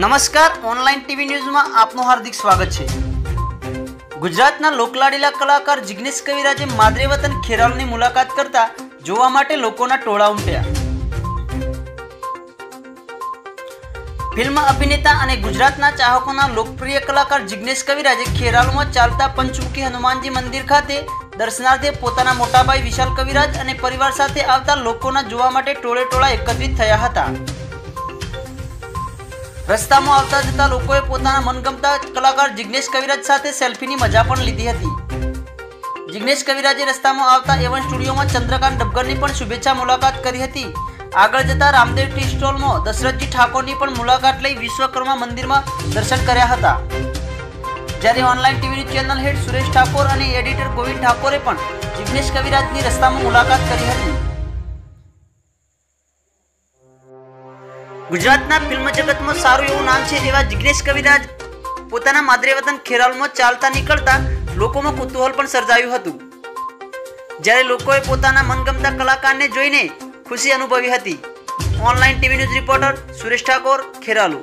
નમસ્કાર, online TV ન્યૂઝમાં આપનું હાર્દિક સ્વાગત છે। ગુજરાતના લોકલાડીલા કલાકાર જિગ્નેશ કવિરાજે માદરે વતન ખેરાલુની મુલાકાત કરતા જોવા માટે લોકોના ટોળા ઉમટ્યા। ફિલ્મ અભિનેતા અને ગુજરાતના ચાહકોના લોકપ્રિય કલાકાર જિગ્નેશ કવિરાજે ખેરાલુમાં ચાલતા પંચમુખી હનુમાનજી મંદિર ખાતે દર્શનાર્થે પોતાના મોટાભાઈ વિશાલ કવિરાજ અને પરિવાર સાથે આવતા લોકોના જોવા માટે ટોળે ટોળા એકત્રિત થયા હતા। રસ્તામાં આવતા જતા લોકોએ પોતાના મનગમતા કલાકાર જિગ્નેશ કવિરાજ સાથે સેલ્ફીની મજા પણ લીધી હતી। જિગ્નેશ કવિરાજે રસ્તામાં આવતા એવન સ્ટુડિયોમાં ચંદ્રકાંત ડબગરની પણ શુભેચ્છા મુલાકાત કરી હતી। આગળ જતા રામદેવ ટી સ્ટોલમાં દશરથજી ઠાકોરની પણ મુલાકાત લઈ વિશ્વકર્મા મંદિરમાં દર્શન કર્યા હતા। જ્યારે ઓનલાઈન ટીવીની ચેનલ હેડ સુરેશ ઠાકોર અને એડિટર ગોવિંદ ઠાકોરે પણ જિગ્નેશ કવિરાજની રસ્તામાં મુલાકાત કરી હતી। ગુજરાતના ફિલ્મ જગતમાં સારું એવું નામ છે એવા જિગ્નેશ કવિરાજ પોતાના માદરે વતન ખેરાલુમાં ચાલતા નીકળતા લોકોમાં કુતૂહલ પણ સર્જાયું હતું। જ્યારે લોકોએ પોતાના મનગમતા કલાકારને જોઈને ખુશી અનુભવી હતી। Online TV news reporter Suresh Thakor, Kheralu.